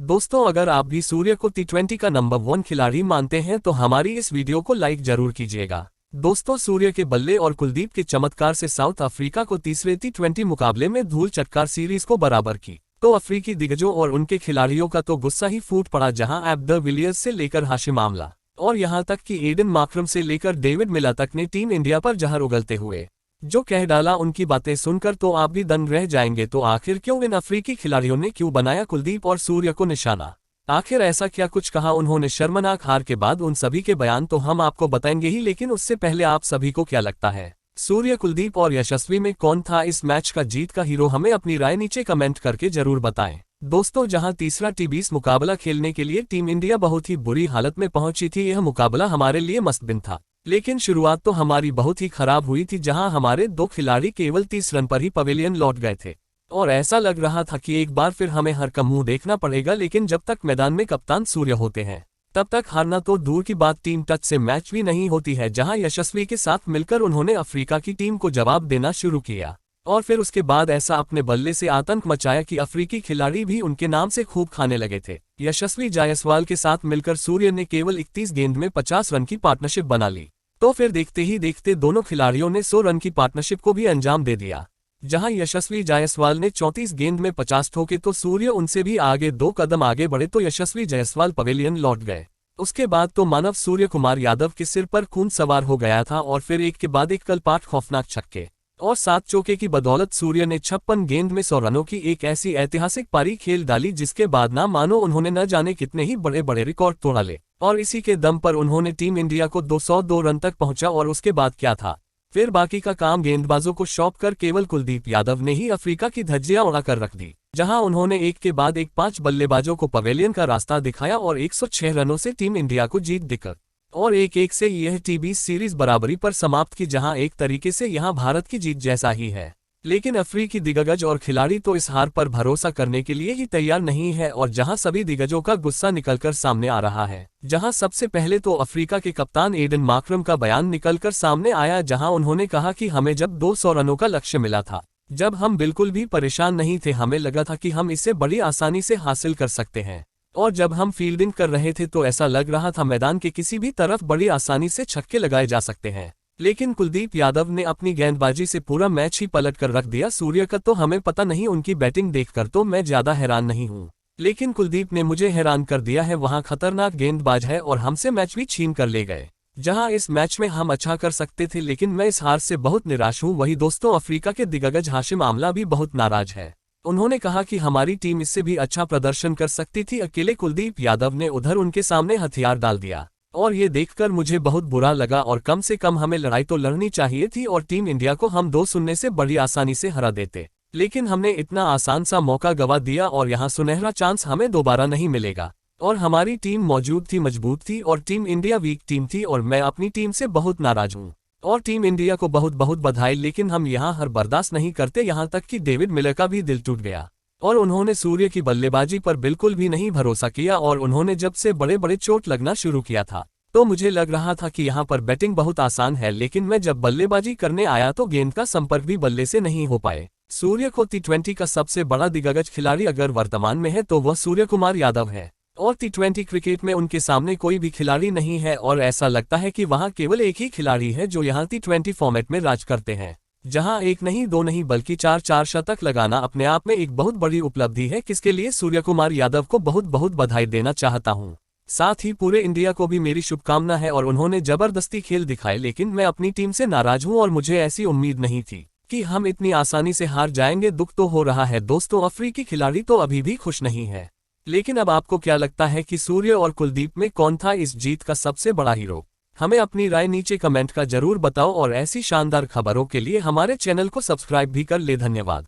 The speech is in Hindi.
दोस्तों, अगर आप भी सूर्य को टी20 का नंबर 1 खिलाड़ी मानते हैं तो हमारी इस वीडियो को लाइक जरूर कीजिएगा। दोस्तों, सूर्य के बल्ले और कुलदीप के चमत्कार से साउथ अफ्रीका को तीसरे टी20 मुकाबले में धूल चटकार सीरीज को बराबर की तो अफ्रीकी दिग्गजों और उनके खिलाड़ियों का तो गुस्सा ही फूट पड़ा, जहां एब द विलियर्स से लेकर हाशिम आमला और यहां तक कि एडन मार्क्रम से लेकर डेविड मिलर तक ने टीम इंडिया पर जहर उगलते हुए जो कह डाला। उनकी बातें सुनकर तो आप भी दंग रह जाएंगे। तो आखिर क्यों इन अफ्रीकी खिलाड़ियों ने क्यों बनाया कुलदीप और सूर्य को निशाना? आखिर ऐसा क्या कुछ कहा उन्होंने शर्मनाक हार के बाद? उन सभी के बयान तो हम आपको बताएंगे ही, लेकिन उससे पहले आप सभी को क्या लगता है, सूर्य, कुलदीप और यशस्वी में कौन था इस मैच का जीत का हीरो? हमें अपनी राय नीचे कमेंट करके जरूर बताएं। दोस्तों, जहां तीसरा टी20 मुकाबला खेलने के लिए टीम इंडिया बहुत ही बुरी हालत में पहुंची थी, यह मुकाबला हमारे लिए मस्तबिन था, लेकिन शुरुआत तो हमारी बहुत ही खराब हुई थी, जहां हमारे 2 खिलाड़ी केवल 30 रन पर ही पवेलियन लौट गए थे और ऐसा लग रहा था कि एक बार फिर हमें हर का मुंह देखना पड़ेगा। लेकिन जब तक मैदान में कप्तान सूर्य होते हैं तब तक हारना तो दूर की बात, टीम टच से मैच भी नहीं होती है। जहां यशस्वी के साथ मिलकर उन्होंने अफ्रीका की टीम को जवाब देना शुरू किया और फिर उसके बाद ऐसा अपने बल्ले से आतंक मचाया कि अफ्रीकी खिलाड़ी भी उनके नाम से खूब खाने लगे थे। यशस्वी जायसवाल के साथ मिलकर सूर्य ने केवल 31 गेंद में 50 रन की पार्टनरशिप बना ली, तो फिर देखते ही देखते दोनों खिलाड़ियों ने 100 रन की पार्टनरशिप को भी अंजाम दे दिया। जहां यशस्वी जायसवाल ने 34 गेंद में 50 ठोके तो सूर्य उनसे भी आगे 2 कदम आगे बढ़े तो यशस्वी जायसवाल पवेलियन लौट गए। उसके बाद तो मानव सूर्य कुमार यादव के सिर पर खून सवार हो गया था और फिर एक के बाद एक कलपाट खौफनाक छक्के और 7 चौके की बदौलत सूर्य ने 56 गेंद में 100 रनों की एक ऐसी ऐतिहासिक पारी खेल डाली, जिसके बाद ना मानो उन्होंने न जाने कितने ही बड़े बड़े रिकॉर्ड तोड़ा ले और इसी के दम पर उन्होंने टीम इंडिया को 202 रन तक पहुंचा। और उसके बाद क्या था, फिर बाकी का काम गेंदबाजों को सौंप कर केवल कुलदीप यादव ने ही अफ्रीका की धज्जियां उड़ाकर रख दी, जहां उन्होंने एक के बाद एक 5 बल्लेबाजों को पवेलियन का रास्ता दिखाया और 106 रनों से टीम इंडिया को जीत दिकर और 1-1 से यह टी20 सीरीज बराबरी पर समाप्त की, जहां एक तरीके से यहां भारत की जीत जैसा ही है। लेकिन अफ्रीकी दिग्गज और खिलाड़ी तो इस हार पर भरोसा करने के लिए ही तैयार नहीं है और जहां सभी दिग्गजों का गुस्सा निकलकर सामने आ रहा है। जहां सबसे पहले तो अफ्रीका के कप्तान एडन मार्क्रम का बयान निकलकर सामने आया, जहां उन्होंने कहा कि हमें जब 200 रनों का लक्ष्य मिला था, जब हम बिल्कुल भी परेशान नहीं थे, हमें लगा था कि हम इसे बड़ी आसानी से हासिल कर सकते हैं और जब हम फील्डिंग कर रहे थे तो ऐसा लग रहा था मैदान के किसी भी तरफ बड़ी आसानी से छक्के लगाए जा सकते हैं। लेकिन कुलदीप यादव ने अपनी गेंदबाजी से पूरा मैच ही पलट कर रख दिया। सूर्य का तो हमें पता नहीं, उनकी बैटिंग देखकर तो मैं ज्यादा हैरान नहीं हूँ, लेकिन कुलदीप ने मुझे हैरान कर दिया है। वहां खतरनाक गेंदबाज है और हमसे मैच भी छीन कर ले गए, जहां इस मैच में हम अच्छा कर सकते थे, लेकिन मैं इस हार से बहुत निराश हूँ। वही दोस्तों, अफ्रीका के दिग्गज हाशिम आमला भी बहुत नाराज है। उन्होंने कहा कि हमारी टीम इससे भी अच्छा प्रदर्शन कर सकती थी, अकेले कुलदीप यादव ने उधर उनके सामने हथियार डाल दिया और ये देखकर मुझे बहुत बुरा लगा और कम से कम हमें लड़ाई तो लड़नी चाहिए थी और टीम इंडिया को हम 2-0 से बड़ी आसानी से हरा देते, लेकिन हमने इतना आसान सा मौका गवा दिया और यहाँ सुनहरा चांस हमें दोबारा नहीं मिलेगा। और हमारी टीम मौजूद थी, मजबूत थी और टीम इंडिया वीक टीम थी और मैं अपनी टीम से बहुत नाराज हूँ और टीम इंडिया को बहुत बहुत बधाई, लेकिन हम यहाँ हर बर्दाश्त नहीं करते। यहाँ तक कि डेविड मिलर का भी दिल टूट गया और उन्होंने सूर्य की बल्लेबाजी पर बिल्कुल भी नहीं भरोसा किया और उन्होंने जब से बड़े बड़े चोट लगना शुरू किया था तो मुझे लग रहा था कि यहाँ पर बैटिंग बहुत आसान है, लेकिन मैं जब बल्लेबाजी करने आया तो गेंद का संपर्क भी बल्ले से नहीं हो पाए। सूर्य को टी20 का सबसे बड़ा दिग्गज खिलाड़ी अगर वर्तमान में है तो वह सूर्य कुमार यादव है और टी20 क्रिकेट में उनके सामने कोई भी खिलाड़ी नहीं है और ऐसा लगता है कि वहां केवल एक ही खिलाड़ी है जो यहाँ टी20 फॉर्मेट में राज करते हैं, जहां एक नहीं, 2 नहीं बल्कि 4 शतक लगाना अपने आप में एक बहुत बड़ी उपलब्धि है, किसके लिए सूर्य कुमार यादव को बहुत बहुत बधाई देना चाहता हूं। साथ ही पूरे इंडिया को भी मेरी शुभकामना है और उन्होंने जबरदस्ती खेल दिखाए, लेकिन मैं अपनी टीम से नाराज हूं और मुझे ऐसी उम्मीद नहीं थी कि हम इतनी आसानी से हार जाएंगे। दुख तो हो रहा है दोस्तों, अफ्रीकी खिलाड़ी तो अभी भी खुश नहीं है, लेकिन अब आपको क्या लगता है कि सूर्य और कुलदीप में कौन था इस जीत का सबसे बड़ा हीरो? हमें अपनी राय नीचे कमेंट का जरूर बताओ और ऐसी शानदार खबरों के लिए हमारे चैनल को सब्सक्राइब भी कर ले। धन्यवाद।